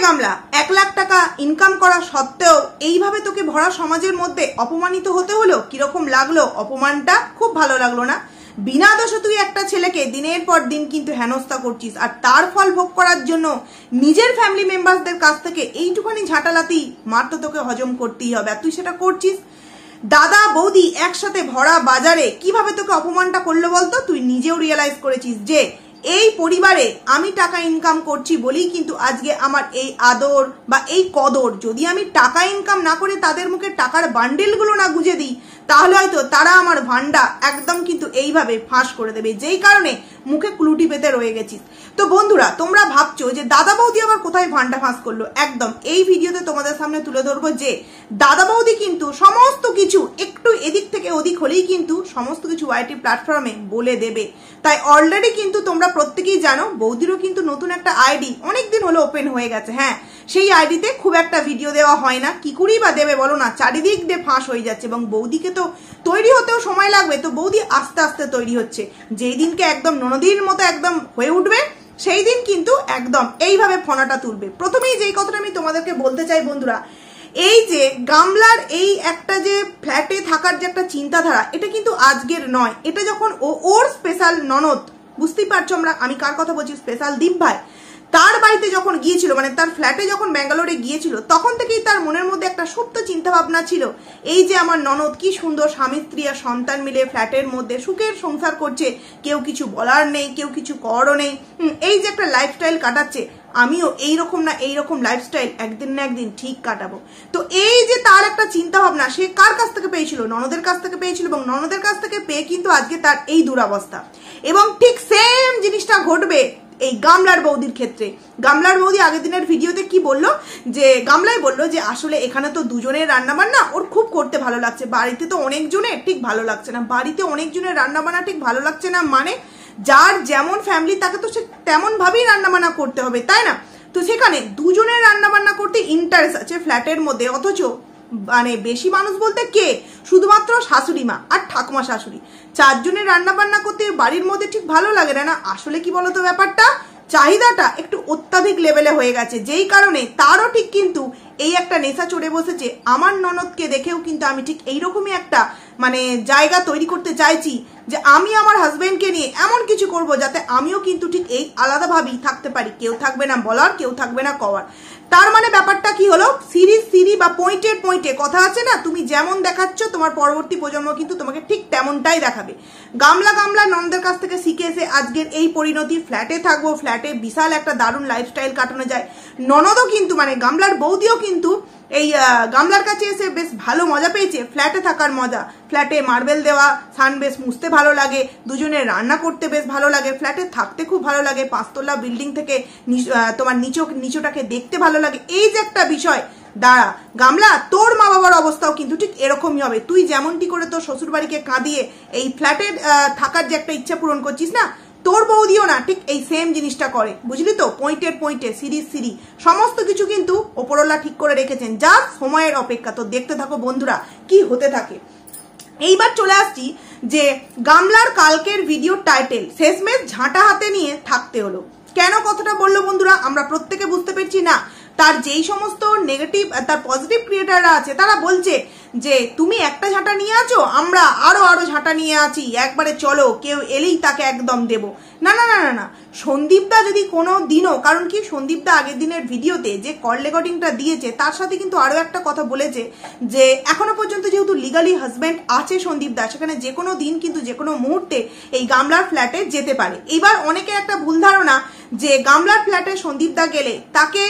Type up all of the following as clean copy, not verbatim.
গামলা 1 লাখ টাকা ইনকাম করা সত্ত্বেও এইভাবে তোকে ভরা সমাজের মধ্যে অপমানিত হতে হলো, কিরকম লাগলো? অপমানটা খুব ভালো লাগলো না? বিনা দোষে তুই একটা ছেলেকে দিনের পর দিন কিন্তু হেনস্থা করছিস, আর তার ফল ভোগ করার জন্য নিজের ফ্যামিলি মেম্বারসদের কাছ থেকে এইটুখানি ঝাঁটালাতি মার তো তোকে হজম করতেই হবে, আর তুই সেটা করছিস। দাদা বৌদি একসাথে ভরা বাজারে কিভাবে তোকে অপমানটা করলো বলতো? তুই নিজেও রিয়েলাইজ করেছিস যে এই পরিবারে আমি টাকা ইনকাম করছি বলেই কিন্তু আজকে আমার এই আদর বা এই কদর। যদি আমি টাকা ইনকাম না করে তাদের মুখে টাকার বান্ডেলগুলো না গুজে দিই, তাহলে হয়তো তারা আমার ভান্ডা একদম কিন্তু এইভাবে ফাঁস করে দেবে, যেই কারণে মুখে ক্লুটি পেতে রয়ে গেছিস। তো বন্ধুরা, তোমরা ভাবছো যে দাদা বৌদি আবার কোথায় ভান্ডা ফাঁস করলো, একদম এই ভিডিওতে তোমাদের সামনে তুলে ধরবো যে দাদা বৌদি কিন্তু সমস্ত কিছু একটু এদিক থেকে ওদিক হলেই কিন্তু সমস্ত কিছু ওয়াইটি প্ল্যাটফর্মে বলে দেবে। তাই অলরেডি কিন্তু তোমরা প্রত্যেকেই জানো বৌদিরও কিন্তু নতুন একটা আইডি অনেকদিন হলো ওপেন হয়ে গেছে। হ্যাঁ, সেই আইডিতে খুব একটা ভিডিও দেওয়া হয় না, কি করেই বা দেবে বলো না? চারিদিক দিয়ে ফাঁস হয়ে যাচ্ছে এবং বৌদিকে তো তৈরি হতেও সময় লাগবে। তো বৌদি আস্তে আস্তে তৈরি হচ্ছে, যেই দিনকে একদম ননদীর মতো একদম হয়ে উঠবে সেই দিন কিন্তু একদম এইভাবে ফোনাটা তুলবে। প্রথমেই যেই কথাটা আমি তোমাদেরকে বলতে চাই বন্ধুরা, এই যে গামলার এই একটা যে ফ্ল্যাটে থাকার যে একটা চিন্তাধারা, এটা কিন্তু আজকের নয়। এটা যখন ওর স্পেশাল ননদ, বুঝতেই পারছো আমি কার কথা বলছি, স্পেশাল দীপ ভাই, তার বাড়িতে যখন গিয়েছিল, মানে তার ফ্ল্যাটে যখন ব্যাঙ্গালোরে গিয়েছিল, তখন থেকেই তার মনের মধ্যে একটা সুপ্ত চিন্তা ভাবনা ছিল, এই যে আমার ননদ কি সুন্দর স্বামী স্ত্রী আর সন্তান মিলে ফ্ল্যাটের মধ্যে সুখের সংসার করছে, কেউ কিছু বলার নেই, কেউ কিছু করও নেই, এই যে একটা লাইফস্টাইল কাটাচ্ছে, আমিও এইরকম না এইরকম লাইফস্টাইল একদিন না একদিন ঠিক কাটাবো। তো এই যে তার একটা চিন্তা ভাবনা, সে কার কাছ থেকে পেয়েছিল? ননদের কাছ থেকে পেয়েছিল, এবং ননদের কাছ থেকে পেয়ে কিন্তু আজকে তার এই দুরবস্থা। এবং ঠিক সেম জিনিসটা ঘটবে এই গামলার বৌদির ক্ষেত্রে। গামলার বৌদি আগের দিনের ভিডিওতে কি বললো, যে গামলাই বললো যে আসলে এখানে তো দুজনের রান্না বান্না ওর খুব করতে ভালো লাগছে, বাড়িতে তো অনেকজনের ঠিক ভালো লাগছে না। বাড়িতে অনেকজনের রান্না বান্না ঠিক ভালো লাগছে না মানে যার যেমন ফ্যামিলি তাকে তো সে তেমন ভাবেই রান্না বান্না করতে হবে, তাই না? তো সেখানে দুজনের রান্না বান্না করতে ইন্টারেস্ট আছে ফ্ল্যাটের মধ্যে, অথচ মানে বেশি মানুষ বলতে কে, শুধুমাত্র শাশুড়ি মা আর ঠাকুমা শাশুড়ি, 4 জনের রান্না বান্না করতে বাড়ির মধ্যে ঠিক ভালো লাগে না। আসলে কি বলতো ব্যাপারটা, চাহিদাটা একটু অত্যাধিক লেভেলে হয়ে গেছে, যেই কারণে তারও ঠিক কিন্তু এই একটা নেশা চড়ে বসেছে। আমার ননদকে দেখেও কিন্তু আমি ঠিক এইরকমই একটা মানে জায়গা তৈরি করতে চাইছি যে আমি আমার হাজবেন্ডকে নিয়ে এমন কিছু করব যাতে আমিও কিন্তু ঠিক এই আলাদাভাবেই থাকতে পারি, কেউ থাকবে না বলার, কেউ থাকবে না কওয়ার। তার মানে ব্যাপারটা কি হলো, সিরি বা পয়েন্টে কথা আছে না, তুমি যেমন দেখাচ্ছ তোমার পরবর্তী প্রজন্ম কিন্তু তোমাকে ঠিক তেমনটাই দেখাবে। গামলা ননদের কাছ থেকে শিখে এসে আজকের এই পরিণতি, ফ্ল্যাটে থাকবো, ফ্ল্যাটে বিশাল একটা দারুণ লাইফস্টাইল কাটানো যায়। ননদও কিন্তু মানে গামলার বৌদিও কিন্তু এই গামলার কাছে এসে বেশ ভালো মজা পেয়েছে, ফ্ল্যাটে থাকার মজা। ফ্ল্যাটে মার্বেল দেওয়া, সান বেশ মুছতে ভালো লাগে, দুজনের রান্না করতে বেশ ভালো লাগে, ফ্ল্যাটে থাকতে খুব ভালো লাগে, 5 তলা বিল্ডিং থেকে তোমার নিচটাকে দেখতে ভালো লাগে। এই যে একটা বিষয়, দাঁড়া গামলা, তোর মা বাবার অবস্থাও কিন্তু ঠিক এরকমই হবে। তুই যেমনটি করে তোর শ্বশুর বাড়িকে কাঁদিয়ে এই ফ্ল্যাটে থাকার যে একটা ইচ্ছা পূরণ করছিস না, তোর বৌদিও না ঠিক এই সেম জিনিসটা করে, বুঝলি তো? পয়েন্টে সিরি সমস্ত কিছু কিন্তু ওপরওয়ালা ঠিক করে রেখেছেন, যা সময়ের অপেক্ষা। তো দেখতে থাকো বন্ধুরা কি হতে থাকে। এইবার চলে আসছি যে গামলার কালকের ভিডিও টাইটেল, শেষমেশ ঝাঁটা হাতে নিয়ে থাকতে হলো। কেন কথাটা বললো বন্ধুরা, আমরা প্রত্যেকে বুঝতে পেরেছি না? তার যেই সমস্ত নেগেটিভ তার পজিটিভ ক্রিয়েটাররা আছে তারা বলছে যে তুমি একটা ঝাঁটা নিয়ে আছো, আমরা আরো ঝাঁটা নিয়ে আছি, একবারে চলো, কেউ এলেই তাকে একদম দেব না। সন্দীপদা যদি কোনো দিনও, কারণ কি সন্দীপদা আগের দিনের ভিডিওতে যে কল রেকর্ডিংটা দিয়েছে তার সাথে কিন্তু আরো একটা কথা বলেছে যে এখনো পর্যন্ত যেহেতু লিগালি হাজব্যান্ড আছে সন্দীপদা, সেখানে যে কোনো দিন কিন্তু যে কোনো মুহূর্তে এই গামলার ফ্ল্যাটে যেতে পারে। এবার অনেকে একটা ভুল ধারণা যে গামলার ফ্ল্যাটে সন্দীপদা গেলে তাকে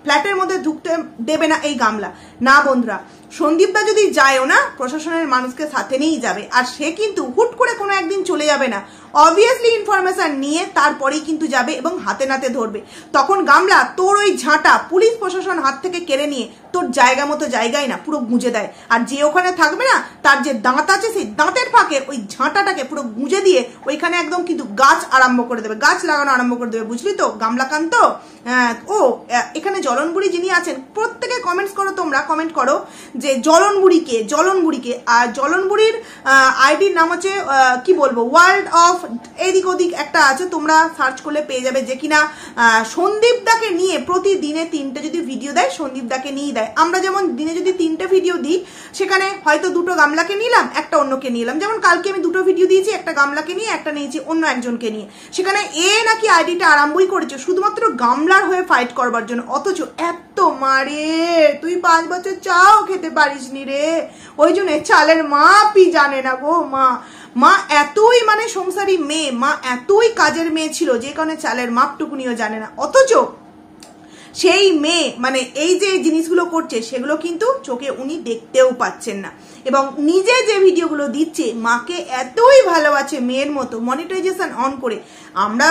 ফ্ল্যাটের মধ্যে ঢুকতে দেবে না এই গামলা। না বন্ধুরা, সন্দীপদা যদি যায়ও না, প্রশাসনের মানুষকে সাথে নিয়েই যাবে, আর সে কিন্তু হুট করে কোনো একদিন চলে যাবে না, অবভিয়াসলি ইনফরমেশন নিয়ে তারপরেই কিন্তু যাবে এবং হাতে নাতে ধরবে। তখন গামলা তোর ওই ঝাঁটা পুলিশ প্রশাসন হাত থেকে কেড়ে নিয়ে তোর জায়গা মতো জায়গায় না পুরো গুঁজে দেয়, আর যে ওখানে থাকবে না তার যে দাঁত আছে সেই দাঁতের ফাঁকে ওই ঝাঁটাটাকে পুরো গুঁজে দিয়ে ওইখানে একদম কিন্তু গাছ আরম্ভ করে দেবে, গাছ লাগানো আরম্ভ করে দেবে, বুঝলি তো গামলাকান্ত? ও এখানে জলনবুড়ি যিনি আছেন প্রত্যেকে কমেন্টস করো, তোমরা কমেন্ট করো যে যে জলনবুড়িকে আর জলনবুড়ির আইডির নাম হচ্ছে কি বলবো ওয়ার্ল্ড অফ এদিক ওদিক একটা আছে, তোমরা সার্চ করলে পেয়ে যাবে, যে কিনা সন্দীপ দাকে নিয়ে প্রতিদিনে 3টে যদি ভিডিও দেয় সন্দীপ দাকে নিয়ে দেয়। আমরা যেমন দিনে যদি 3টে ভিডিও দিই সেখানে হয়তো 2টো গামলাকে নিলাম, একটা অন্যকে নিলাম, যেমন কালকে আমি 2টো ভিডিও দিয়েছি, একটা গামলাকে নিয়ে একটা নিয়েছি অন্য একজনকে নিয়ে। সেখানে নাকি আইডিটা আরম্ভই করেছে শুধুমাত্র গামলার হয়ে ফাইট করবার জন্য, অথচ এত মারে তুই 5 বছর চাও খেতে পারিস নি রে, ওই জন্য চালের মাপই জানে না গো মা এতই মানে সংসারী মেয়ে, মা এতই কাজের মেয়ে ছিল যে কারণে চালের মাপটুকুনিও জানে না, অথচ সেই মেয়ে মানে এই যে জিনিসগুলো করছে সেগুলো কিন্তু চোখে উনি দেখতেও পাচ্ছেন না, এবং নিজে যে ভিডিওগুলো দিচ্ছে মাকে এতই ভালোবাসে মেয়ের মতো, মনিটাইজেশন অন করে। আমরা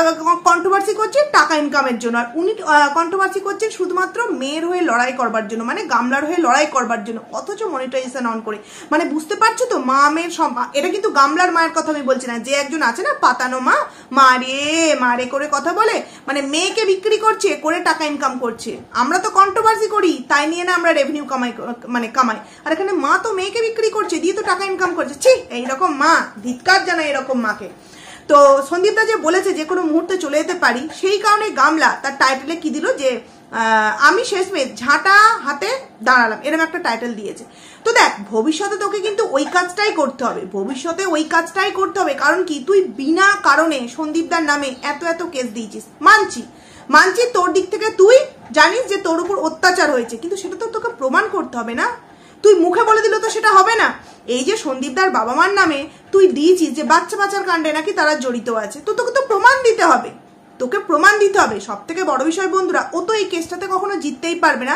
কন্ট্রোভার্সি করছি টাকা ইনকামের জন্য, আর উনি কন্ট্রোভার্সি করছেন শুধুমাত্র মেয়ের হয়ে লড়াই করবার জন্য, মানে গামলার হয়ে লড়াই করবার জন্য, অথচ মনিটাইজেশন অন করে। মানে বুঝতে পারছো তো মা মেয়ের এটা কিন্তু গামলার মায়ের কথা আমি বলছি না, যে একজন আছে না পাতানো মারে করে কথা বলে, মানে মেয়েকে বিক্রি করছে করে টাকা ইনকাম করছে। আমরা তো কন্ট্রোভার্সি করি তাই নিয়ে না আমরা রেভিনিউ কামাই, আর এখানে মা তো মেয়েকে বিক্রি করছে দিয়ে তো টাকা ইনকাম করছে। ছি, এইরকম মা ধিক্কার জানাই এরকম মাকে। তো সন্দীপ দা যে বলেছে যে কোনো মুহূর্তে চলে যেতে পারি, সেই কারণে গামলা তার টাইটেলে কি দিল যে আমি শেষমেশ ঝাঁটা হাতে দাঁড়ালাম, এরকম একটা টাইটেল দিয়েছে। তো দেখ ভবিষ্যতে তোকে কিন্তু ওই কাজটাই করতে হবে, কারণ কি তুই বিনা কারণে সন্দীপদার নামে এত কেস দিয়েছিস, মানছি তোর দিক থেকে তুই জানিস যে তোর উপর অত্যাচার হয়েছে, কিন্তু সেটা তো তোকে প্রমাণ করতে হবে না, তুই মুখে বলে দিলে তো সেটা হবে না। এই যে সন্দীপদার বাবা মার নামে তুই দিয়েছিস যে বাচ্চা বাচ্চার কাণ্ডে নাকি তারা জড়িত আছে, তো তোকে তো প্রমাণ দিতে হবে, সব থেকে বড় বিষয় বন্ধুরা, ও তো এই কেসটাতে কখনো জিততেই পারবে না।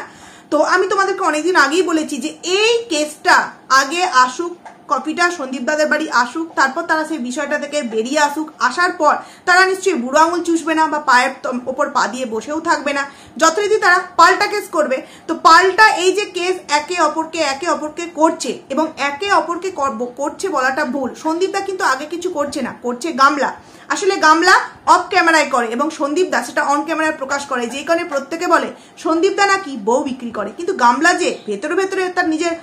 তো আমি তোমাদেরকে অনেকদিন আগেই বলেছি যে এই কেসটা আগে আসুক, কপিটা সন্দীপ দাদের বাড়ি আসুক, তারপর তারা সেই বিষয়টা থেকে বেরিয়ে আসুক, আসার পর তারা নিশ্চয়ই বুড়ো আঙুল চুষবে না বা পায়ের ওপর পা দিয়ে বসেও থাকবে না, যথারীতি তারা পাল্টা কেস করবে। তো পাল্টা এই যে কেস একে অপরকে করছে, এবং একে অপরকে করছে বলাটা ভুল, সন্দীপ দা কিন্তু আগে কিছু করছে না, করছে গামলা। আসলে গামলা অফ ক্যামেরায় করে এবং সন্দীপ দা সেটা অন ক্যামেরায় প্রকাশ করে, যেই কারণে প্রত্যেকে বলে সন্দীপ দা নাকি বউ বিক্রি করে, কিন্তু গামলা যে ভেতরে তার নিজের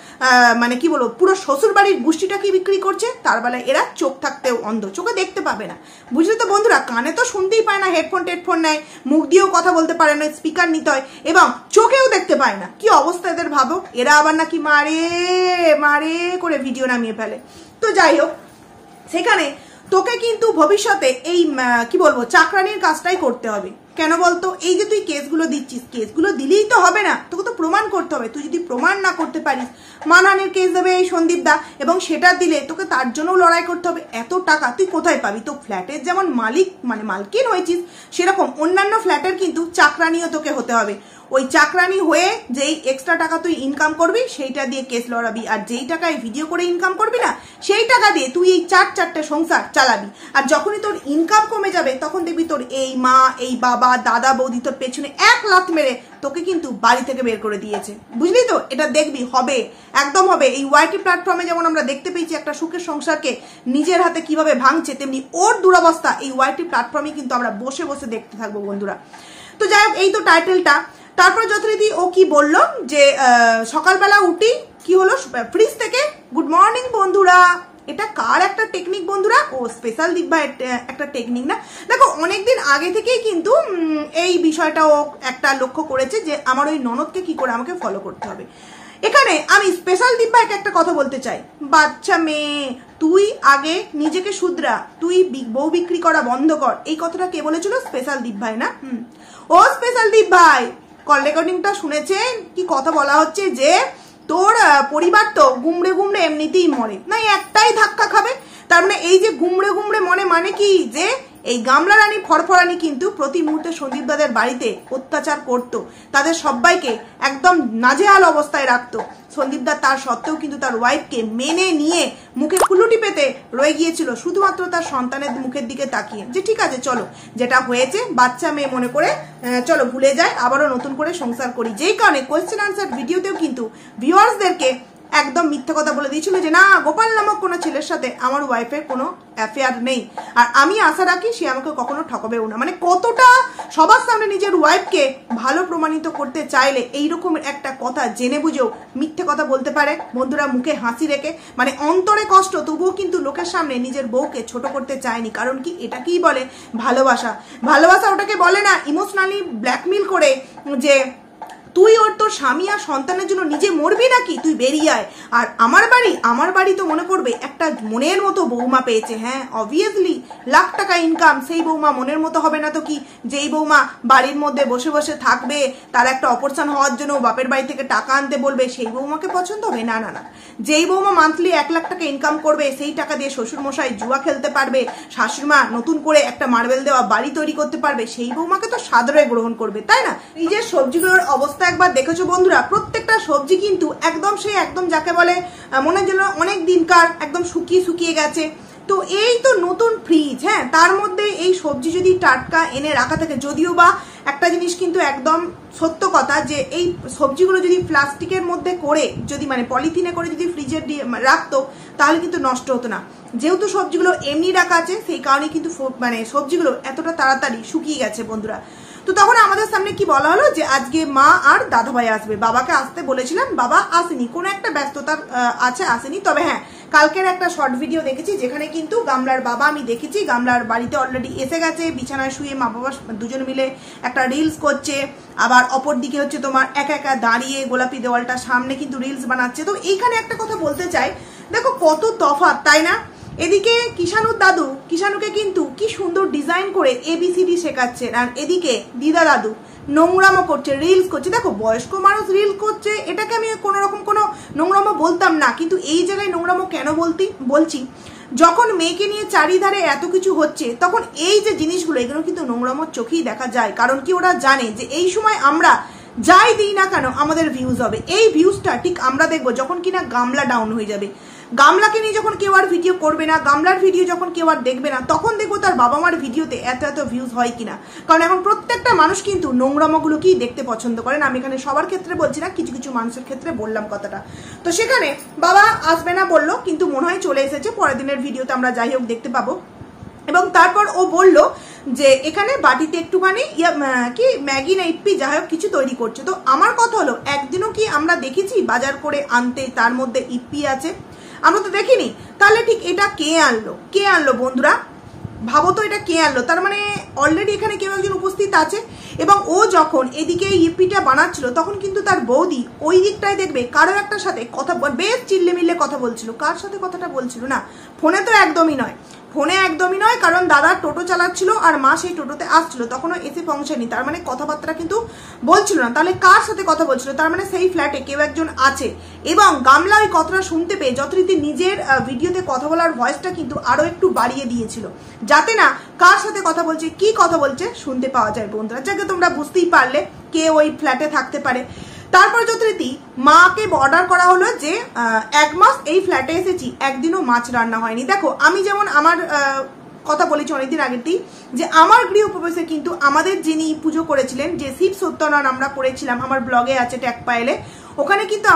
মানে কি বলবো পুরো শ্বশুর বাড়ির গোষ্ঠীটা কি বিক্রি করছে, তার বেলায় এরা চোখ থাকতেও অন্ধ, চোখে দেখতে পাবে না, বুঝলে তো বন্ধুরা। কানে তো শুনতেই পায় না, হেডফোন নেয়, মুখ দিয়েও কথা বলতে পারে না, স্পিকার নিতে হয়, এবং চোখেও দেখতে পায় না। কি অবস্থা এদের ভাবো, এরা আবার নাকি মারে করে ভিডিও নামিয়ে ফেলে। তো যাই হোক, সেখানে তোকে কিন্তু ভবিষ্যতে এই কি বলবো চাকরানির কাজটাই করতে হবে। কেন বলতো, এই যে তুই কেসগুলো দিচ্ছিস, কেসগুলো দিলেই তো হবে না, তোকে তো প্রমাণ করতে হবে। তুই যদি প্রমাণ না করতে পারিস, মানহানির কেস দেবে এই সন্দীপ দা, এবং সেটা দিলে তোকে তার জন্যও লড়াই করতে হবে। এত টাকা তুই কোথায় পাবি? তো ফ্ল্যাটের যেমন মালকিন হয়েছিস, সেরকম অন্যান্য ফ্ল্যাটের কিন্তু চাকরানিও তোকে হতে হবে। ওই চাকরানি হয়ে যেই এক্সট্রা টাকা তুই ইনকাম করবি সেইটা দিয়ে কেস লড়াবি, আর যেই টাকায় ভিডিও করে ইনকাম করবি না সেই টাকা দিয়ে তুই এই চারটে সংসার চালাবি। আর যখনই তোর ইনকাম কমে যাবে তখন দেখবি তোর এই মা, এই বাবা, দাদা, বৌদি তোর পেছনে এক লাথ মেরে তোকে কিন্তু বাড়ি থেকে বের করে দিয়েছে, বুঝলি তো? এটা দেখবি, হবে, একদম হবে। এই ওয়াইটি প্ল্যাটফর্মে যেমন আমরা দেখতে পেয়েছি একটা সুখের সংসারকে নিজের হাতে কিভাবে ভাঙছে, তেমনি ওর দুরবস্থা এই ওয়াইটি প্ল্যাটফর্মে কিন্তু আমরা বসে বসে দেখতে থাকবো বন্ধুরা। তো যাই হোক, এই তো টাইটেলটা। তারপর যথারীতি ও কি বললো যে সকালবেলা উঠি কি হলো, ফ্রিজ থেকে গুড মর্নিং বন্ধুরা। এটা কার একটা টেকনিক বন্ধুরা? ও স্পেশাল দিব্যা একটা টেকনিক না? দেখো অনেকদিন আগে থেকেই কিন্তু এই বিষয়টা ও একটা লক্ষ্য করেছে যে আমার ওই ননদকে কি করে আমাকে ফলো করতে হবে। এখানে আমি স্পেশাল দিব্যাকে একটা কথা বলতে চাই, বাচ্চা মেয়ে তুই আগে নিজেকে শুধরা, তুই বউ বিক্রি করা বন্ধ কর। এই কথাটা কে বলেছিল? স্পেশাল দিব্যাই না? ও স্পেশাল দিব্যাই, কল রেকর্ডিংটা শুনেছেন কি কথা বলা হচ্ছে যে তোর পরিবার তো গুমড়ে এমনিতেই মরে না, একটাই ধাক্কা খাবে। তার মানে এই যে গুমড়ে মনে মানে কি, যে এই গামলা রানী ফরফরানি কিন্তু প্রতি মুহূর্তে সন্দীপ দাদের বাড়িতে অত্যাচার করত, তাদের সবাইকে একদম নাজেহাল অবস্থায় রাখতো। সন্দীপ দা তার সত্ত্বেও কিন্তু তার ওয়াইফকে মেনে নিয়ে মুখে কুলুটি পেতে রয়ে গিয়েছিল, শুধুমাত্র তার সন্তানের মুখের দিকে তাকিয়ে, যে ঠিক আছে চলো যেটা হয়েছে বাচ্চা মেয়ে মনে করে চলো ভুলে যায়, আবারও নতুন করে সংসার করি। যেই কারণে কোয়েশ্চেন আনসার ভিডিওতেও কিন্তু ভিউয়ার্সদেরকে একদম মিথ্যে কথা বলে দিয়েছিল যে না, গোপাল নামক কোনো ছেলের সাথে আমার ওয়াইফের কোনো অ্যাফেয়ার নেই, আর আমি আশা রাখি সে আমাকে কখনো ঠকাবেও না। মানে কতটা সবার সামনে নিজের ওয়াইফকে ভালো প্রমাণিত করতে চাইলে এইরকম একটা কথা জেনে বুঝেও মিথ্যে কথা বলতে পারে বন্ধুরা, মুখে হাসি রেখে। মানে অন্তরে কষ্ট, তবুও কিন্তু লোকের সামনে নিজের বউকে ছোট করতে চায়নি। কারণ কি, এটাকেই বলে ভালোবাসা। ভালোবাসা ওটাকে বলে না ইমোশনালি ব্ল্যাকমেল করে যে তুই ওর তোর স্বামী আর সন্তানের জন্য নিজে মরবি নাকি, তুই বেরিয়ে আয়। আর আমার বাড়ি তো মনে করবে একটা মনের মতো বৌমা পেয়েছে। হ্যাঁ, অবভিয়াসলি লাখ টাকা ইনকাম, সেই বৌমা মনের মতো হবে না তো কি? যেই বৌমা বাড়ির মধ্যে বসে বসে থাকবে, তার একটা অপারেশন হওয়ার জন্য বাপের বাড়ি থেকে টাকা আনতে বলবে, সেই বৌমাকে পছন্দ হবে? না না না। যেই বৌমা মান্থলি 1 লাখ টাকা ইনকাম করবে, সেই টাকা দিয়ে শ্বশুর মশাই জুয়া খেলতে পারবে, শাশুড়িমা নতুন করে একটা মার্বেল দেওয়া বাড়ি তৈরি করতে পারবে, সেই বৌমাকে তো সাদরে গ্রহণ করবে, তাই না? নিজের সবজিগুলোর অবস্থা একবার দেখেছো বন্ধুরা? প্রত্যেকটা সবজি কিন্তু একদম যাকে বলে মনে যেন অনেক দিনকার একদম শুকিয়ে গেছে। তো এই তো নতুন ফ্রিজ, হ্যাঁ, তার মধ্যে এই সবজি যদি টাটকা এনে রাখা থাকে, যদিও বা একটা জিনিস কিন্তু একদম সত্য কথা যে এই সবজিগুলো যদি প্লাস্টিকের মধ্যে করে, যদি মানে পলিথিনে করে যদি ফ্রিজে রাখতো, তাহলে কিন্তু নষ্ট হতো না। যেহেতু সবজিগুলো এমনি রাখা আছে, সেই কারণে কিন্তু মানে সবজিগুলো এতটা তাড়াতাড়ি শুকিয়ে গেছে বন্ধুরা। তো তখন আমাদের সামনে কি বলা হলো যে আজকে মা আর দাদাভাই আসবে, বাবাকে আসতে বলেছিলাম, বাবা আসেনি, কোনো একটা ব্যস্ততার আছে, আসেনি। তবে হ্যাঁ, কালকের একটা শর্ট ভিডিও দেখেছি যেখানে কিন্তু গামলার বাবা আমি দেখেছি গামলার বাড়িতে অলরেডি এসে গেছে, বিছানায় শুয়ে মা বাবা দুজন মিলে একটা রিলস করছে, আবার অপর দিকে হচ্ছে তোমার একা একা দাঁড়িয়ে গোলাপি দেওয়ালটার সামনে কিন্তু রিলস বানাচ্ছে। তো এইখানে একটা কথা বলতে চাই, দেখো কত তফাৎ, তাই না? এদিকে কিষাণুর দাদু কিষাণুকে কিন্তু কি সুন্দর ডিজাইন করে ABCD শেখাচ্ছেন, আর এদিকে দিদা দাদু নোংরামো করছে, রিলস করছে। দেখো বয়স্ক মানুষ রিল করছে, এটাকে আমি কোনো রকম কোনো নোংরামো বলতাম না, কিন্তু এই জায়গায় নোংরামো কেন বলছি, যখন মেয়েকে নিয়ে চারিধারে এত কিছু হচ্ছে, তখন এই যে জিনিসগুলো, এগুলো কিন্তু নোংরামোর চোখেই দেখা যায়। কারণ কি, ওরা জানে যে এই সময় আমরা যাই দিই না কেন আমাদের ভিউজ হবে। এই ভিউজটা ঠিক আমরা দেখবো যখন কিনা গামলা ডাউন হয়ে যাবে। গামলাকে নিয়ে যখন কেউ আর ভিডিও করবে না, গামলার ভিডিও যখন কেউ আর দেখবে না, তখন দেখবো তার বাবা মার ভিডিওতে এত ভিউজ হয় কিনা। কারণ এখন প্রত্যেকটা মানুষ কিন্তু নোংরামোগুলোকেই দেখতে পছন্দ করেন। আমি এখানে সবার ক্ষেত্রে বলছি না, কিছু কিছু মানুষের ক্ষেত্রে বললাম কথাটা। তো সেখানে বাবা আসবে না বললো, কিন্তু মনে হয় চলে এসেছে, পরের দিনের ভিডিওতে আমরা যাই হোক দেখতে পাবো। এবং তারপর ও বলল যে এখানে বাটিতে একটুখানি কি ম্যাগি না ইপ্পি যাই হোক কিছু তৈরি করছে। তো আমার কথা হলো, একদিনও কি আমরা দেখেছি বাজার করে আনতে তার মধ্যে ইপ্পি আছে? আমরা তো দেখিনি। তাহলে ঠিক এটা কে আনলো বন্ধুরা? ভাবো তো, এটা কে আনলো? তার মানে অলরেডি এখানে কেউ একজন উপস্থিত আছে। এবং ও যখন এদিকে ইপ্পিটা বানাচ্ছিল, তখন কিন্তু তার বৌদি ওই দিকটায় দেখবে কারো একটা সাথে কথা বেশ চিল্লে কথা বলছিল। কার সাথে কথাটা বলছিল? না, ফোনে তো একদমই নয়, কারণ দাদা টোটো চালাচ্ছিল আর মা সেই টোটোতে আসছিল, তখনও এসে পৌঁছায়নি, তার মানে কথাবার্তা কিন্তু বলছিল না। তাহলে কার সাথে কথা বলছিল? তার মানে সেই ফ্ল্যাটে কেউ একজন আছে। এবং গামলা ওই কথাটা শুনতে পেয়ে যথারীতি নিজের ভিডিওতে কথা বলার ভয়েসটা কিন্তু আরো একটু বাড়িয়ে দিয়েছিল, যাতে না কার সাথে কথা বলছে, কি কথা বলছে শুনতে পাওয়া যায় বন্ধুরা। যাকে তোমরা বুঝতেই পারলে কে ওই ফ্ল্যাটে থাকতে পারে। তারপর যথারীতি মাকে অর্ডার করা হলো যে 1 মাস এই ফ্ল্যাটে এসেছি, একদিনও মাছ রান্না হয়নি। দেখো, আমি যেমন আমার কথা বলেছি অনেকদিন আগেরতেই, যে আমার গৃহপ্রবেশে কিন্তু আমাদের যিনি পুজো করেছিলেন, যে শিব সত্যনারায়ণ আমরা করেছিলাম, আমার ব্লগে আছে ট্যাগ পাইলে, ওখানে কিন্তু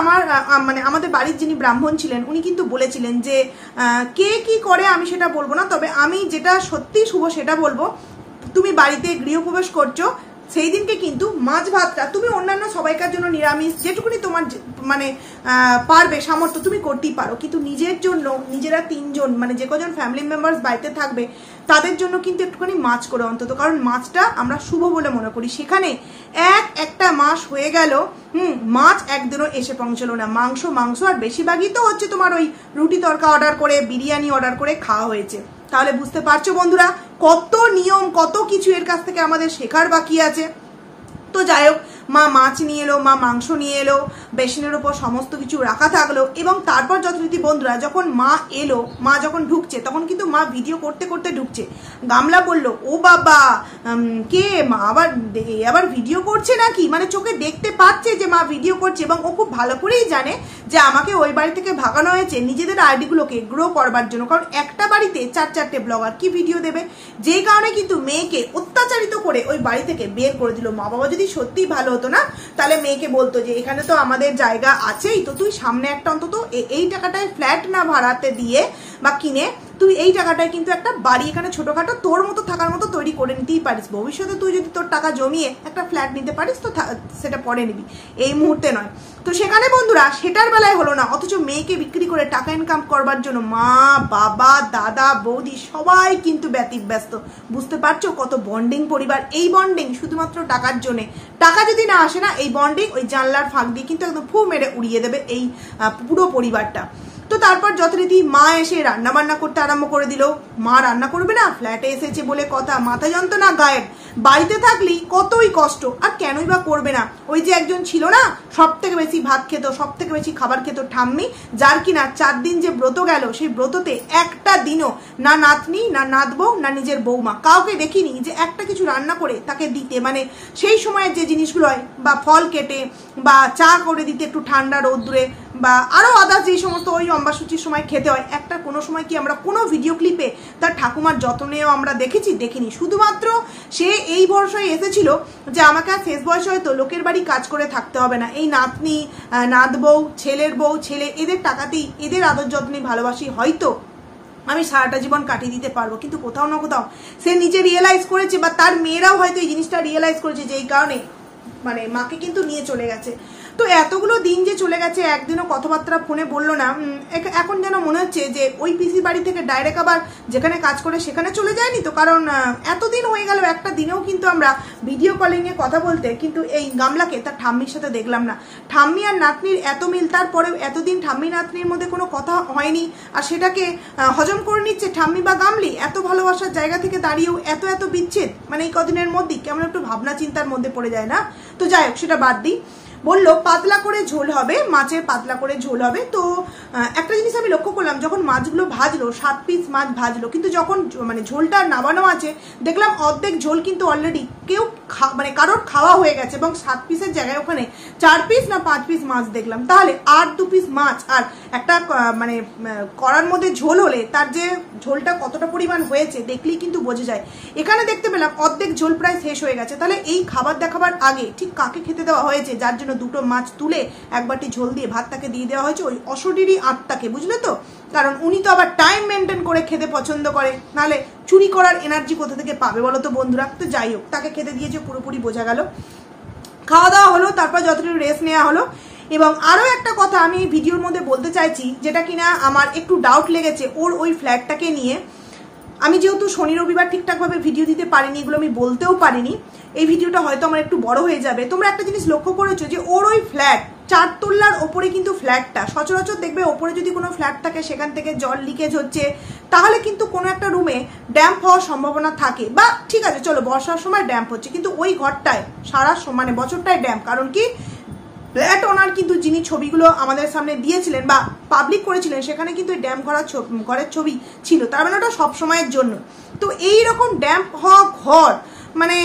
মানে আমাদের বাড়ির যিনি ব্রাহ্মণ ছিলেন, উনি কিন্তু বলেছিলেন যে কে কি করে আমি সেটা বলবো না, তবে আমি যেটা সত্যি শুভ সেটা বলবো, তুমি বাড়িতে গৃহপ্রবেশ করছো, সেই দিনকে কিন্তু মাছ ভাতটা তুমি অন্যান্য সবাইকার জন্য নিরামিষ যেটুকুনি তোমার মানে পারবে সামর্থ্য তুমি করতেই পারো, কিন্তু নিজের জন্য, নিজেরা 3 জন মানে যে কজন ফ্যামিলি মেম্বার্স বাড়িতে থাকবে তাদের জন্য কিন্তু একটুখানি মাছ করে অন্তত, কারণ মাছটা আমরা শুভ বলে মনে করি। সেখানে একটা মাস হয়ে গেল, মাছ একদিনও এসে পৌঁছলো না। মাংস আর বেশিরভাগই তো হচ্ছে তোমার ওই রুটি তরকা অর্ডার করে, বিরিয়ানি অর্ডার করে খাওয়া হয়েছে। তাহলে বুঝতে পারছো বন্ধুরা, কত নিয়ম, কত কিছু এর কাছ থেকে আমাদের শেখার বাকি আছে। তো যাই হোক, মা মাছ নিয়ে এলো, মা মাংস নিয়ে এলো, বেসিনের উপর সমস্ত কিছু রাখা থাকলো। এবং তারপর যথারীতি বন্ধুরা যখন মা এলো, মা যখন ঢুকছে, তখন কিন্তু মা ভিডিও করতে করতে ঢুকছে। গামলা বলল, ও বাবা, কে মা আবার ভিডিও করছে নাকি? মানে চোখে দেখতে পাচ্ছে যে মা ভিডিও করছে, এবং ও খুব ভালো করেই জানে যে আমাকে ওই বাড়ি থেকে ভাগানো হয়েছে নিজেদের আইডিগুলোকে গ্রো করবার জন্য। কারণ একটা বাড়িতে 4-4টে ব্লগার কি ভিডিও দেবে? যেই কারণে কিন্তু মেয়েকে অত্যাচারিত করে ওই বাড়ি থেকে বের করে দিল। মা বাবা যদি সত্যিই ভালো হতো না, তাহলে মেয়েকে বলতো যে এখানে তো আমাদের আমাদের জায়গা আছেই, তো তুই সামনে একটা অন্তত এই টাকাটায় ফ্ল্যাট না ভাড়াতে দিয়ে বা কিনে তুই এই টাকাটায় কিন্তু একটা বাড়ি এখানে ছোটখাটো তোর মতো থাকার মতো তৈরি করে নিতেই পারিস। ভবিষ্যতে তুই যদি তোর টাকা জমিয়ে একটা ফ্ল্যাট নিতে পারিস তো সেটা পরে নিবি, এই মুহূর্তে নয়। তো সেখানে বন্ধুরা সেটার বেলায় হলো না, অথচ মেয়েকে বিক্রি করে টাকা ইনকাম করবার জন্য মা বাবা দাদা বৌদি সবাই কিন্তু ব্যতিব্যস্ত। বুঝতে পারছো কত বন্ডিং পরিবার? এই বন্ডিং শুধুমাত্র টাকার জন্যে, টাকা যদি না আসে না এই বন্ডিং ওই জানলার ফাঁক দিয়ে কিন্তু একদম ফু মেরে উড়িয়ে দেবে এই পুরো পরিবারটা। তো তারপর যথারীতি মা এসে রান্না বান্না করতে আরম্ভ করে দিল। মা রান্না করবে না, ফ্ল্যাটে এসেছে বলে কথা, মাথা যন্ত্রণা গায়েব। বাড়িতে থাকলেই কতই কষ্ট, আর কেনই বা করবে না? ওই যে একজন ছিল না সব থেকে বেশি ভাত খেত, সব থেকে বেশি খাবার খেত, ঠাম্মি, যার কিনা 4 দিন যে ব্রত গেল সেই ব্রততে একটা দিনও না নাতনি না নাতবউ না নিজের বৌমা কাউকে দেখিনি যে একটা কিছু রান্না করে তাকে দিতে, মানে সেই সময়ের যে জিনিসগুলো হয় বা ফল কেটে বা চা করে দিতে একটু ঠান্ডা রোদ্দুরে বা আরো আদার্স যে সমস্ত ওই অম্বাসুচির সময় খেতে হয়, একটা কোনো সময় কি আমরা কোনো ভিডিও ক্লিপে তার ঠাকুমার যত্ন নিয়েও আমরা দেখিনি। শুধুমাত্র সে এই ভরসায় এসেছিল যে আমাকে আর শেষ বয়সে হয়তো লোকের বাড়ি কাজ করে থাকতে হবে না, এই নাতনি নাতবউ ছেলের বউ ছেলে এদের টাকাতেই এদের আদর যত্নে ভালোবাসি হয়তো আমি সারাটা জীবন কাটিয়ে দিতে পারবো। কিন্তু কোথাও না কোথাও সে নিজে রিয়েলাইজ করেছে বা তার মেয়েরাও হয়তো এই জিনিসটা রিয়েলাইজ করেছে, যে এই কারণে মানে মাকে কিন্তু নিয়ে চলে গেছে। তো এতগুলো দিন যে চলে গেছে একদিনও কথাবার্তা ফোনে বললো না। এখন যেন মনে হচ্ছে যে ওই পিসির বাড়ি থেকে ডাইরেক্ট আবার যেখানে কাজ করে সেখানে চলে যায়নি তো, কারণ এতদিন হয়ে গেল একটা দিনেও কিন্তু আমরা ভিডিও কলিংয়ে কথা বলতে কিন্তু এই গামলাকে তার ঠাম্মির সাথে দেখলাম না। ঠাম্মি আর নাতনির এত মিল, তারপরেও এতদিন ঠাম্মি নাতনির মধ্যে কোনো কথা হয়নি, আর সেটাকে হজম করে নিচ্ছে ঠাম্মি বা গামলি। এত ভালোবাসার জায়গা থেকে দাঁড়িয়েও এত বিচ্ছেদ, মানে এই কদিনের মধ্যেই কেমন একটু ভাবনা চিন্তার মধ্যে পড়ে যায় না? তো যাই হোক, সেটা বাদ দিই। বললো পাতলা করে ঝোল হবে, মাছের পাতলা করে ঝোল হবে। তো একটা জিনিস আমি লক্ষ্য করলাম, যখন মাছগুলো ভাজলো 7 পিস মাছ ভাজলো, কিন্তু যখন মানে ঝোলটা নামানো আছে দেখলাম অর্ধেক ঝোল কিন্তু অলরেডি কেউ মানে কারোর খাওয়া হয়ে গেছে, এবং 7 পিসের জায়গায় ওখানে 4 পিস না 5 পিস মাছ দেখলাম। তাহলে আর 2 পিস মাছ আর একটা মানে কড়ার মধ্যে ঝোল হলে তার যে ঝোলটা কতটা পরিমাণ হয়েছে দেখলেই কিন্তু বোঝা যায়। এখানে দেখতে পেলাম অর্ধেক ঝোল প্রায় শেষ হয়ে গেছে। তাহলে এই খাবার দেখাবার আগে ঠিক কাকে খেতে দেওয়া হয়েছে, যার জন্য 2টো মাছ তুলে এক বাটি ঝোল দিয়ে ভাতটাকে দিয়ে দেওয়া হয়েছে? ওই অশরীরী আত্মাকে, বুঝলে তো? কারণ উনি তো আবার টাইম মেনটেন করে খেতে পছন্দ করে, নাহলে চুরি করার এনার্জি কোথা থেকে পাবে বলো তো বন্ধুরা? তো যাই হোক, তাকে খেতে দিয়েছে পুরোপুরি বোঝা গেল। খাওয়া দাওয়া হলো, তারপর যতটুকু রেস্ট নেওয়া হলো। এবং আরও একটা কথা আমি এই ভিডিওর মধ্যে বলতে চাইছি, যেটা কিনা আমার একটু ডাউট লেগেছে ওর ওই ফ্ল্যাটটাকে নিয়ে। আমি যেহেতু শনি রবিবার ঠিকঠাকভাবে ভিডিও দিতে পারিনি, এগুলো আমি বলতেও পারিনি, এই ভিডিওটা হয়তো আমার একটু বড় হয়ে যাবে। তোমরা একটা জিনিস লক্ষ্য করেছো যে ওর ওই ফ্ল্যাট 4 তলার ওপরে কিন্তু ফ্ল্যাটটা, সচরাচর দেখবে ওপরে যদি কোনো ফ্ল্যাট থাকে সেখান থেকে জল লিকেজ হচ্ছে, তাহলে কিন্তু কোনো একটা রুমে ড্যাম্প হওয়ার সম্ভাবনা থাকে। বা ঠিক আছে চলো বর্ষার সময় ড্যাম্প হচ্ছে, কিন্তু ওই ঘরটায় সারা মানে বছরটায় ড্যাম্প। কারণ কি, ফ্ল্যাট ওনার কিন্তু যিনি ছবিগুলো আমাদের সামনে দিয়েছিলেন বা পাবলিক করেছিলেন সেখানে কিন্তু ড্যাম্প ঘরের ছবি ছিল, তার মানে ওটা সবসময়ের জন্য। তো এইরকম ড্যাম্প হওয়া ঘর মানে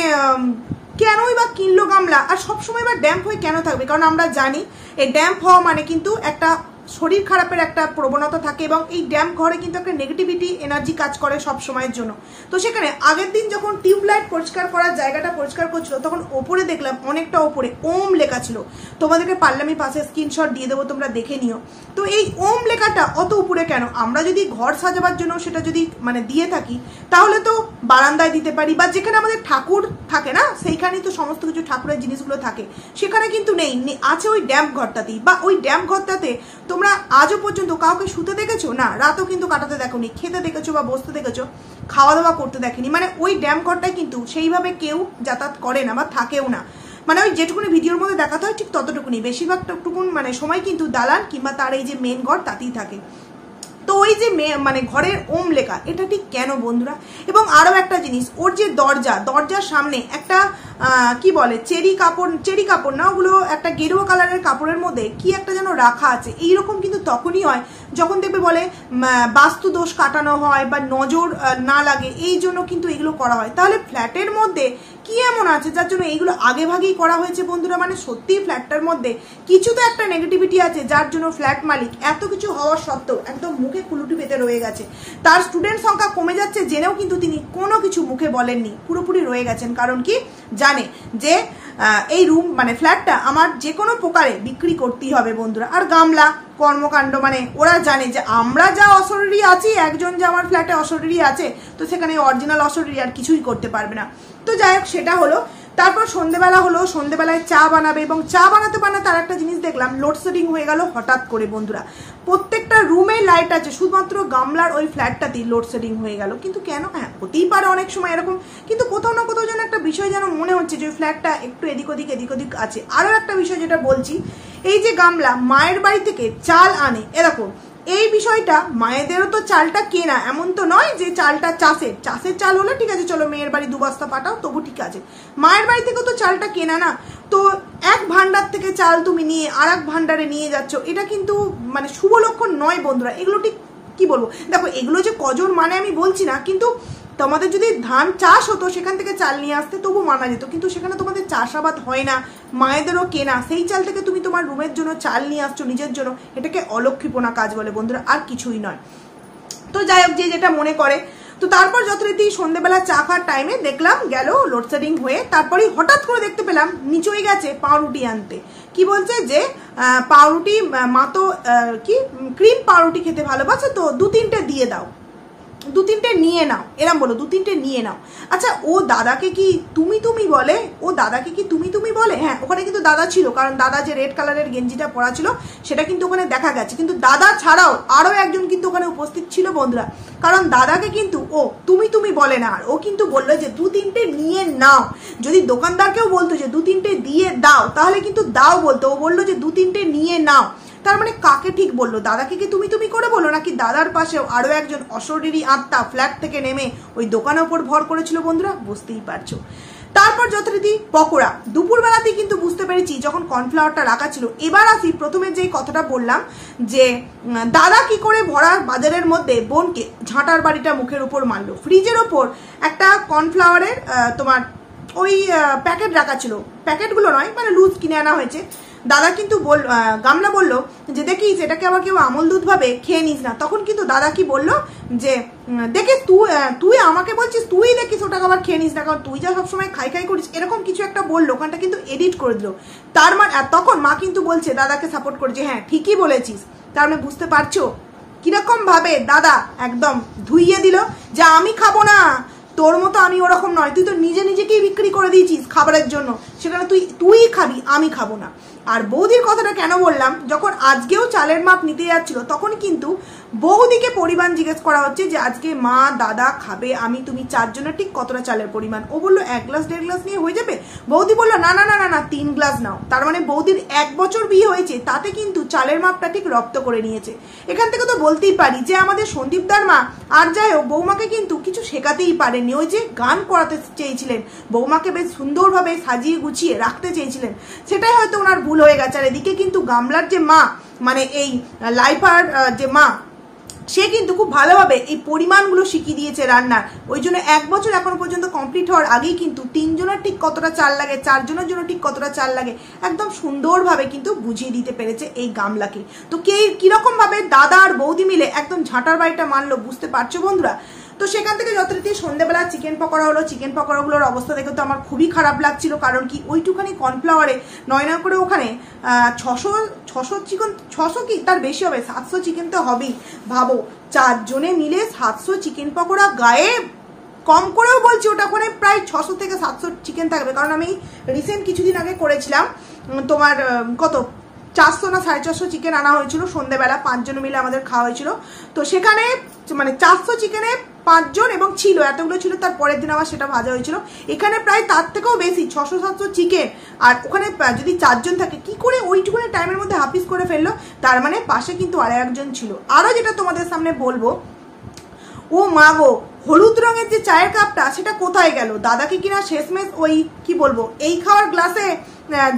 কেনই বা কিনলো গামলা, আর সবসময় বা ড্যাম্প হয়ে কেন থাকবে? কারণ আমরা জানি এই ড্যাম্প হওয়া মানে কিন্তু একটা শরীর খারাপের একটা প্রবণতা থাকে, এবং এই ড্যাম্প ঘরে কিন্তু একটা নেগেটিভিটি এনার্জি কাজ করে সব সময়ের জন্য। তো সেখানে আগের দিন যখন টিউবলাইট পরিষ্কার করার জায়গাটা পরিষ্কার করছিল, তখন ওপরে দেখলাম অনেকটা ওপরে ওম লেখা ছিল। তোমাদেরকে পারলে আমি পাশে স্ক্রিনশট দিয়ে দেবো, তোমরা দেখে নিও। তো এই ওম লেখাটা অত উপরে কেন? আমরা যদি ঘর সাজাবার জন্য সেটা যদি মানে দিয়ে থাকি, তাহলে তো বারান্দায় দিতে পারি, বা যেখানে আমাদের ঠাকুর থাকে না সেইখানেই তো সমস্ত কিছু ঠাকুরের জিনিসগুলো থাকে, সেখানে কিন্তু নেই, আছে ওই ড্যাম্প ঘরটাতেই। বা ওই ড্যাম্প ঘরটাতে তোমরা আজও পর্যন্ত কাউকে শুতে দেখেছো না? রাতও কিন্তু কাটাতে দেখোনি, খেতে দেখেছো বা বসতে দেখেছো, খাওয়া দাওয়া করতে দেখেনি। মানে ওই ড্যাম্প ঘরটায় কিন্তু সেইভাবে কেউ যাতায়াত করে না বা থাকেও না। মানে ওই যেটুকুনি ভিডিওর মধ্যে দেখাতে হয় ঠিক ততটুকুনি, বেশিরভাগটুকুন মানে সময় কিন্তু দালান কিংবা তার এই যে মেন ঘর তাতেই থাকে। তো ওই যে মানে ঘরের ওম লেখা, এটা ঠিক কেন বন্ধুরা? এবং আরও একটা জিনিস, ওর যে দরজার সামনে একটা কি বলে চেরি কাপড় না, ওগুলো একটা গেরুয়া কালারের কাপড়ের মধ্যে কি একটা যেন রাখা আছে। এইরকম কিন্তু তখনই হয় যখন দেখবে বলে বাস্তু দোষ কাটানো হয় বা নজর না লাগে, এই জন্য কিন্তু এগুলো করা হয়। তাহলে ফ্ল্যাটের মধ্যে কি এমন আছে যার জন্য এইগুলো আগে ভাগেই করা হয়েছে বন্ধুরা? মানে সত্যিই ফ্ল্যাটটার মধ্যে কিছু তো একটা নেগেটিভিটি আছে, যার জন্য ফ্ল্যাট মালিক এত কিছু হওয়ার সত্ত্বেও একদম মুখে কুলুটি পেতে রয়ে গেছে। তার স্টুডেন্ট সংখ্যা কমে যাচ্ছে জেনেও কিন্তু তিনি কোনো কিছু মুখে বলেননি, পুরোপুরি রয়ে গেছেন। কারণ কি, জানে যে এই রুম মানে ফ্ল্যাটটা আমার যে কোনো প্রকারে বিক্রি করতেই হবে বন্ধুরা। আর গামলা কর্মকাণ্ড মানে ওরা জানে যে আমরা যা অশরীরী আছি, একজন যে আমার ফ্ল্যাটে অশরীরী আছে, তো সেখানে অরিজিনাল অশরীরী আর কিছুই করতে পারবে না। তো যাই হোক, সেটা হলো। তারপর সন্ধেবেলা হলো, সন্ধেবেলায় চা বানাবে, এবং চা বানাতে বানাতে তার একটা জিনিস দেখলাম, লোডশেডিং হয়ে গেল হঠাৎ করে বন্ধুরা। প্রত্যেকটা রুমে লাইট আছে, শুধুমাত্র গামলার ওই ফ্ল্যাটটাতেই লোডশেডিং হয়ে গেল। কিন্তু কেন? হ্যাঁ, হতেই পারে অনেক সময় এরকম, কিন্তু কোথাও না কোথাও যেন একটা বিষয় যেন মনে হচ্ছে যে ওই ফ্ল্যাটটা একটু এদিক ওদিক আছে। আরও একটা বিষয় যেটা বলছি, এই যে গামলা মায়ের বাড়ি থেকে চাল আনে, এরকম এই বিষয়টা মায়েদেরও তো চালটা কেনা, এমন তো নয় যে চালটা চাষের চাল হলে ঠিক আছে, চলো মেয়ের বাড়ি 2 বস্তা পাঠাও, তবু ঠিক আছে। মায়ের বাড়ি থেকেও তো চালটা কেনা না। তো এক ভান্ডার থেকে চাল তুমি নিয়ে আর এক ভান্ডারে নিয়ে যাচ্ছ, এটা কিন্তু মানে শুভ লক্ষণ নয় বন্ধুরা। এগুলো ঠিক কি বলবো, দেখো এগুলো যে কজন মানে আমি বলছি না, কিন্তু তোমাদের যদি ধান চাষ হতো সেখান থেকে চাল নিয়ে আসতে তবু মানা যেত, কিন্তু সেখানে তোমাদের চাষাবাদ হয় না, মায়েদেরও কেনা, সেই চাল থেকে তুমি তোমার রুমের জন্য চাল নিয়ে আসছো নিজের জন্য, এটাকে অলক্ষিপনা কাজ বলে বন্ধুরা, আর কিছুই নয়। তো যাই হোক, যে যেটা মনে করে। তো তারপর যথারীতি সন্ধ্যেবেলা চা খাওয়ার টাইমে দেখলাম গেল লোডশেডিং হয়ে, তারপরে হঠাৎ করে দেখতে পেলাম নিচেই গেছে পাউরুটি আনতে। কি বলছে যে পাউরুটি মা তো কি ক্রিম পাউরুটি খেতে ভালোবাসে, তো 2-3টে দিয়ে দাও, 2-3টে নিয়ে নাও, এরম বলো 2-3টে নিয়ে নাও। আচ্ছা, ও দাদাকে কি তুমি বলে? ও দাদাকে কি তুমি বলে? হ্যাঁ, ওখানে কিন্তু দাদা ছিল, কারণ দাদা যে রেড কালারের গেঞ্জিটা পরা ছিল সেটা কিন্তু ওখানে দেখা গেছে। কিন্তু দাদা ছাড়াও আরও একজন কিন্তু ওখানে উপস্থিত ছিল বন্ধুরা, কারণ দাদাকে কিন্তু ও তুমি বলে না, আর ও কিন্তু বললো যে 2-3টে নিয়ে নাও। যদি দোকানদারকেও বলতো যে 2-3টে দিয়ে দাও, তাহলে কিন্তু দাও বলতো, ও বললো যে 2-3টে নিয়ে নাও। তার মানে কাকে ঠিক বললো? দাদাকে কি তুমি করে বললো, নাকি দাদার পাশেও আরো একজন অশরীরী আত্মা ফ্ল্যাট থেকে নেমে ওই দোকানের ওপর ভর করেছিল বন্ধুরা? বুঝতেই পারছো। তারপর যথারীতি পকোড়া, দুপুরবেলাতেই কিন্তু বুঝতে পেরেছি যখন কর্নফ্লাওয়ারটা রাখা ছিল। এবার আসি প্রথমে যেই কথাটা বললাম যে দাদা কি করে ভরা বাজারের মধ্যে বোনকে ঝাঁটার বাড়িটা মুখের উপর মারলো। ফ্রিজের ওপর একটা কর্নফ্লাওয়ারের তোমার ওই প্যাকেট রাখা ছিল, প্যাকেটগুলো নয় মানে লুজ কিনে আনা হয়েছে। দাদা কিন্তু গামলা বললো যে দেখিস এটাকে আবার কেউ আমল দুধ ভাবে খেয়ে নিস না। তখন কিন্তু দাদা কি বললো যে দেখিস তুই আমাকে বলছিস, তুই দেখিস ওটাকে আবার খেয়ে নিস না, কারণ তুই যা সবসময় খাই করিস, এরকম কিছু একটা বললো। ওখানটা কিন্তু এডিট করে দিল। তার মানে তখন মা কিন্তু বলছে দাদাকে সাপোর্ট করে যে হ্যাঁ ঠিকই বলেছিস। তার মানে বুঝতে পারছো কিরকম ভাবে দাদা একদম ধুইয়ে দিল যে আমি খাবো না, তোর মতো আমি ওরকম নয়, তুই তো নিজেকেই বিক্রি করে দিয়েছিস খাবারের জন্য, সেখানে তুই খাবি, আমি খাবো না। আর বৌদির কথাটা কেন বললাম, যখন আজকেও চালের মাপ নিতে যাচ্ছিল তখন কিন্তু বৌদিকে পরিমাণ জিজ্ঞেস করা হচ্ছে যে আজকে মা দাদা খাবে, আমি তুমি 4 জনের ঠিক কতটা চালের পরিমাণ। ও বললো 1 গ্লাস 1.5 গ্লাস নিয়ে হয়ে যাবে। বৌদি বললো না 3 গ্লাস নাও। তার মানে বৌদির 1 বছর বিয়ে হয়েছে, তাতে কিন্তু চালের মাপটা ঠিক রপ্ত করে নিয়েছে। এখান থেকে তো বলতেই পারি যে আমাদের সন্দীপদার মা আর যাই হোক বৌমাকে কিন্তু কিছু শেখাতেই পারেনি। ওই যে গান করাতে চেয়েছিলেন, বৌমাকে বেশ সুন্দরভাবে সাজিয়ে গুছিয়ে রাখতে চেয়েছিলেন, সেটাই হয়তো ওনার ভুল হয়ে গেছে। আর এদিকে কিন্তু গামলার যে মা মানে এই লাইফার যে মা, সে কিন্তু খুব ভালোভাবে এই পরিমাণগুলো শিখিয়ে দিয়েছে রান্নার। ওই জন্য 1 বছর এখনো পর্যন্ত কমপ্লিট হওয়ার আগেই কিন্তু 3 জনের ঠিক কতটা চাল লাগে, 4 জনের জন্য ঠিক কতটা চাল লাগে একদম সুন্দরভাবে কিন্তু বুঝিয়ে দিতে পেরেছে এই গামলাকে। তো কিরকম ভাবে দাদা আর বৌদি মিলে একদম ঝাঁটার বাড়িটা মানলো বুঝতে পারছো বন্ধুরা। তো সেখান থেকে যথারীতি সন্ধ্যেবেলা চিকেন পকোড়া হলো। চিকেন পকোড়াগুলোর অবস্থা দেখে তো আমার খুবই খারাপ লাগছিল, কারণ কি ওইটুখানি কর্নফ্লাওয়ারে 9 করে ওখানে 600 কি তার বেশি হবে, 700 চিকেন তো হবেই। ভাবো 4 জনে মিলে 700 চিকেন পকোড়া, গায়ে কম করেও বলছি ওটা ওখানে প্রায় 600 থেকে 700 চিকেন থাকবে, কারণ আমি রিসেন্ট কিছুদিন আগে করেছিলাম তোমার কত 400 না 450 চিকেন আনা হয়েছিল সন্ধ্যেবেলা, 5 জন মিলে আমাদের খাওয়া হয়েছিল। তো সেখানে মানে 400 চিকেনে 5 জন এবং ছিল এতগুলো ছিল, তার পরের দিন আবার সেটা ভাজা হয়েছিল। এখানে প্রায় তার থেকেও বেশি 600-700 চিকেন, আর ওখানে যদি 4 জন থাকে কি করে ওইটুকুনি টাইমের মধ্যে হাফিস করে ফেললো। তার মানে পাশে কিন্তু আর একজন ছিল। আরও যেটা তোমাদের সামনে বলবো, ও মা গো, হলুদ রঙের যে চায়ের কাপটা সেটা কোথায় গেল? দাদাকে কিনা শেষমেশ ওই কি বলবো এই খাওয়ার গ্লাসে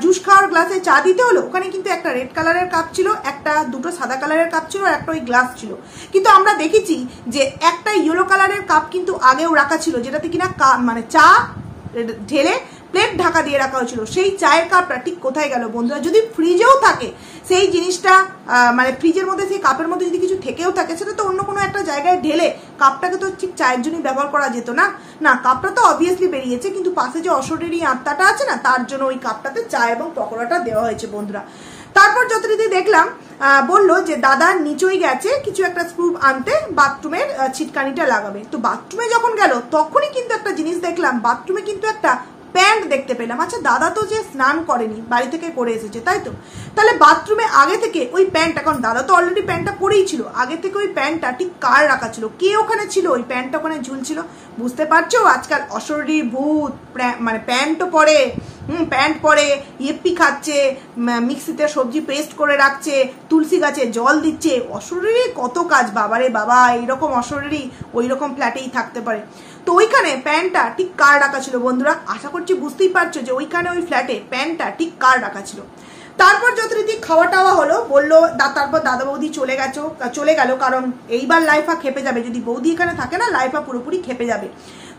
জুস খাওয়ার গ্লাসে চা দিতে হলো। ওখানে কিন্তু একটা রেড কালারের কাপ ছিল, দুটো সাদা কালারের কাপ ছিল, আর একটা ওই গ্লাস ছিল। কিন্তু আমরা দেখেছি যে একটা ইয়েলো কালারের কাপ কিন্তু আগেও রাখা ছিল, যেটাতে কিনা মানে চা ঢেলে প্লেট ঢাকা দিয়ে রাখা হয়েছিল, সেই চায়ের কাপটা ঠিক কোথায় গেল বন্ধুরা? যদি ফ্রিজেও থাকে সেই জিনিসটা, মানে ফ্রিজের মধ্যে সেই কাপের মধ্যে যদি কিছু থেকেও থাকে, সেটা তো অন্য কোনো একটা জায়গায় ঢেলে কাপটাকে তো ঠিক চায়ের জন্যই ব্যবহার করা যেত না? না, কাপটা তো অবভিয়াসলি বেরিয়েছে, কিন্তু পাশে যে অশরীরী আত্মাটা আছে না, তার জন্য ওই কাপটাতে চা এবং পকোড়াটা দেওয়া হয়েছে বন্ধুরা। তারপর যথারীতি দেখলাম বললো যে দাদা নিচই গেছে কিছু একটা স্ক্রু আনতে, বাথরুমের ছিটকানিটা লাগাবে। তো বাথরুমে যখন গেল তখনই কিন্তু একটা জিনিস দেখলাম, বাথরুমে কিন্তু একটা প্যান্ট দেখতে পেলাম। আচ্ছা, দাদা তো যে স্নান করেনি, বাড়ি থেকে করে এসেছে, তাই তো? তাহলে বাথরুমে আগে থেকে ওই প্যান্টটা, কারণ দাদা তো অলরেডি প্যান্টটা পরেই ছিল, আগে থেকে ওই প্যান্টটা ঠিক কার রাখা ছিল? কে ওখানে ছিল? ওই প্যান্টটা ওখানে ঝুলছিল। বুঝতে পারছো, আজকাল অশরীরী ভূত মানে প্যান্টও পরে, প্যান্ট পরে, ইয়েপ্পি খাচ্ছে, মিক্সিতে সবজি পেস্ট করে রাখছে, তুলসী গাছে জল দিচ্ছে, অশরীরী কত কাজ। বাবারে বাবা, এইরকম অশরীরী ওই রকম ফ্ল্যাটেই থাকতে পারে। তো ওইখানে প্যান্টটা ঠিক কার রাখা ছিল বন্ধুরা? আশা করছি বুঝতেই পারছো যে ওইখানে ওই ফ্ল্যাটে প্যান্টটা ঠিক কার রাখা ছিল। তারপর যথারীতি খাওয়া টাওয়া হলো, বললো তারপর দাদা বৌদি চলে গেল, কারণ এইবার লাইফা খেপে যাবে, যদি বৌদি এখানে থাকে না লাইফা পুরোপুরি খেপে যাবে।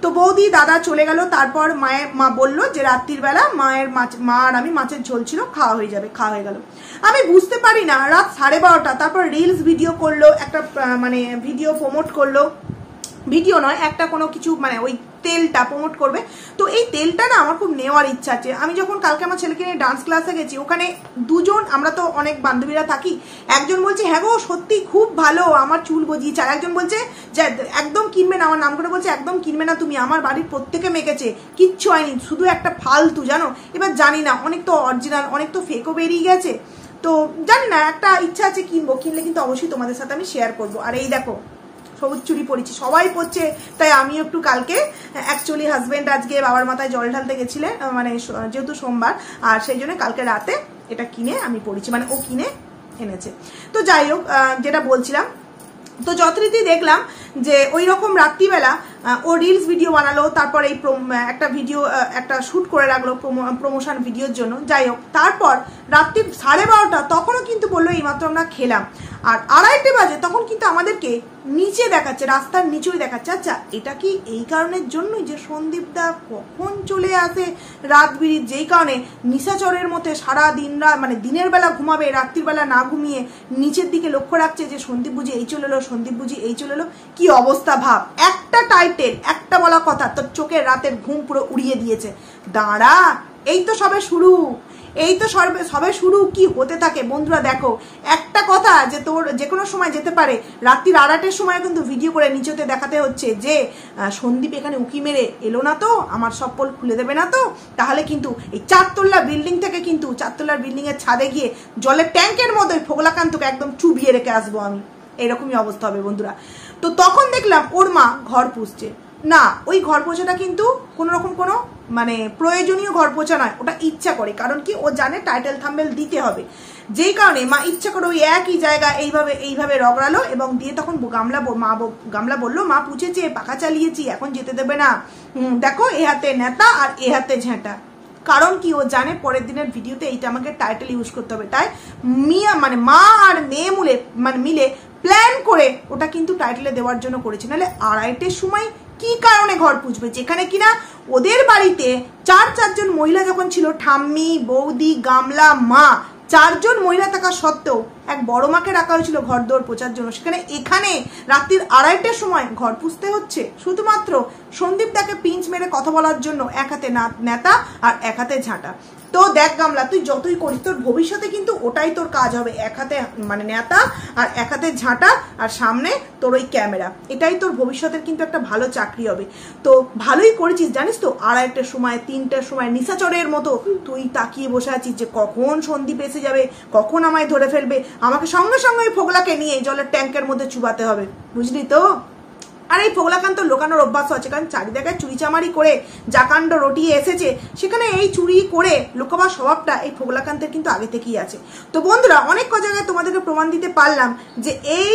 তো বৌদি দাদা চলে গেল। তারপর মা বললো যে রাত্রির বেলা মা আর আমি মাছের ঝোল ছিল, খাওয়া হয়ে যাবে। খাওয়া হয়ে গেল। আমি বুঝতে পারি না, রাত 12:30। তারপর রিলস ভিডিও করলো, একটা মানে ভিডিও প্রমোট করলো, ভিডিও নয়, একটা কোনো কিছু, মানে ওই তেলটা প্রমোট করবে। তো এই তেলটা না আমার খুব নেওয়ার ইচ্ছা আছে। আমি যখন কালকে আমার ছেলেকে নিয়ে ডান্স ক্লাসে গেছি, ওখানে দুজন, আমরা তো অনেক বান্ধবীরা থাকি, একজন বলছে হ্যাঁ গো সত্যি খুব ভালো, আমার চুল গজিয়েছে, আর একজন বলছে যে একদম কিনবে না, আমার নাম করে বলছে একদম কিনবে না তুমি, আমার বাড়ির প্রত্যেকে মেখেছে, কিচ্ছু হয়নি, শুধু একটা ফালতু, জানো। এবার জানি না, অনেক তো অরিজিনাল, অনেক তো ফেকও বেরিয়ে গেছে, তো জানি না, একটা ইচ্ছা আছে কিনবো, কিনলে কিন্তু অবশ্যই তোমাদের সাথে আমি শেয়ার করবো। আর এই দেখো সবুজ চুড়ি পরেছি, সবাই পরছে, তাই আমি একটু কালকে, অ্যাকচুয়ালি হাজবেন্ড আজকে বাবার মাথায় জল ঢালতে গেছিলেন, মানে যেহেতু সোমবার, আর সেই জন্য কালকে রাতে এটা কিনে আমি পরেছি, মানে ও কিনে এনেছে। তো যাই হোক, যেটা বলছিলাম, তো যথারীতি দেখলাম যে ওই রকম রাত্রিবেলা ও রিলস ভিডিও বানালো, তারপর এই একটা ভিডিও একটা শ্যুট করে রাখলো প্রমোশন ভিডিওর জন্য। যাই হোক, তারপর রাত্রি 12:30 তখনও কিন্তু বললো এইমাত্র আমরা খেলাম, আর 2:30 বাজে তখন কিন্তু আমাদেরকে নিচে দেখাচ্ছে, রাস্তার নিচেই দেখাচ্ছে। আচ্ছা, এটা কি এই কারণের জন্যই যে সন্দীপদা কখন চলে আসে রাত বিরিত, যেই কারণে নিশাচরের মধ্যে সারা দিন রাত, মানে দিনের বেলা ঘুমাবে, রাত্রির বেলা না ঘুমিয়ে নিচের দিকে লক্ষ্য রাখছে যে সন্দীপ বুঝি এই চলে এলো, সন্দীপ বুঝি এই চলে এলো। কি অবস্থা ভাব, একটা টাইটেল, একটা বলা কথা, তোর চোখের রাতের ঘুম পুরো উড়িয়ে দিয়েছে। দাঁড়া, এই তো সবে শুরু, এই তো সবে শুরু, কি হতে থাকে বন্ধুরা। দেখো, একটা কথা যে তোর যে কোনো সময় যেতে পারে, রাত্রির 2:30-এর সময় কিন্তু ভিডিও করে নিচেতে দেখাতে হচ্ছে যে সন্দীপ এখানে উকি মেরে এলো না তো, আমার সব পোল খুলে দেবে না তো, তাহলে কিন্তু এই 4তলা বিল্ডিং থেকে কিন্তু 4তলার বিল্ডিং এর ছাদে গিয়ে জলের ট্যাঙ্কের মধ্যে ফোগলাকান্তকে একদম চুবিয়ে রেখে আসবো আমি, এরকমই অবস্থা হবে বন্ধুরা। তো তখন দেখলাম ওর মা ঘর পুছছে না, ওই ঘর পোছাটা কিন্তু কোনো রকম কোনো মানে প্রয়োজনীয় ঘর পোছা নয়, ওটা ইচ্ছা করে, কারণ কি ও জানে টাইটেল থাম্বনেল দিতে হবে, যেই কারণে মা ইচ্ছা করে ওই একই জায়গা এইভাবে রগড়ালো এবং দিয়ে তখন গামলা বললো মা পুছেছে, পাখা চালিয়েছি, এখন যেতে দেবে না, দেখো এ হাতে নেতা আর এ হাতে ঝেঁটা। কারণ কি ও জানে পরের দিনের ভিডিওতে এইটা আমাকে টাইটেল ইউজ করতে হবে, তাই মানে মা আর মেয়ে মিলে প্ল্যান করে ওটা কিন্তু টাইটেলে দেওয়ার জন্য করেছে। নাহলে 2:30-এর সময় কি কারণে ঘর পুছবে, যেখানে কিনা ওদের বাড়িতে 4জন মহিলা যখন ছিল, ঠাম্মি, বৌদি, গামলা, মা, 4জন মহিলা থাকা সত্ত্বেও এক বড় মাকে রাখা হয়েছিল ঘর দৌড় পোছার জন্য, এখানে রাত্রির 2:30-এর সময় ঘর পুছতে হচ্ছে শুধুমাত্র সন্দীপ দাকে পিঞ্চ মেরে কথা বলার জন্য, এক হাতে নেতা আর এক হাতে ঝাঁটা। তো দেখ গামলা, তুই যতই করিস তোর ভবিষ্যতে কিন্তু ওটাই তোর কাজ হবে, এক হাতে মানে নেতা আর এক হাতে ঝাঁটা আর সামনে তোর ওই ক্যামেরা, এটাই তোর ভবিষ্যতের কিন্তু একটা ভালো চাকরি হবে। তো ভালোই করেছিস জানিস তো, 2:30-এর সময় 3টার সময় নিশাচরের মতো তুই তাকিয়ে বসে আছিস যে কখন সন্দীপ এসে যাবে, কখন আমায় ধরে ফেলবে, আমাকে সঙ্গে সঙ্গে ওই ফোগলাকে নিয়ে জলের ট্যাঙ্কের মধ্যে চুবাতে হবে, বুঝলি তো। আর এই ফোগলাকান্ত লোকানোর অভ্যাস আছে, কারণ চারিদিকে চুরিচামারি করে জাকাণ্ড রটিয়ে এসেছে, সেখানে এই চুরি করে লোকাবার স্বভাবটা এই ফোগলাকান্তের কিন্তু আগে থেকেই আছে। তো বন্ধুরা, অনেক জায়গায় তোমাদেরকে প্রমাণ দিতে পারলাম যে এই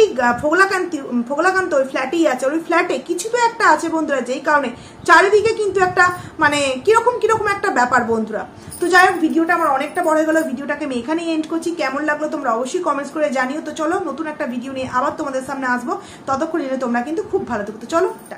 ফোগলাকান্ত ওই ফ্ল্যাটেই আছে, ওই ফ্ল্যাটে কিছু তো একটা আছে বন্ধুরা, যেই কারণে চারিদিকে কিন্তু একটা মানে কিরকম একটা ব্যাপার বন্ধুরা। তো যাই হোক, ভিডিওটা আমার অনেকটা বড় হয়ে গেল, ভিডিওটাকে আমি এখানেই এন্ড করছি। কেমন লাগলো তোমরা অবশ্যই কমেন্টস করে জানিও। তো চলো, নতুন একটা ভিডিও নিয়ে আবার তোমাদের সামনে আসবো, ততক্ষণ তোমরা কিন্তু খুব ভালো থাকো। তো চলো।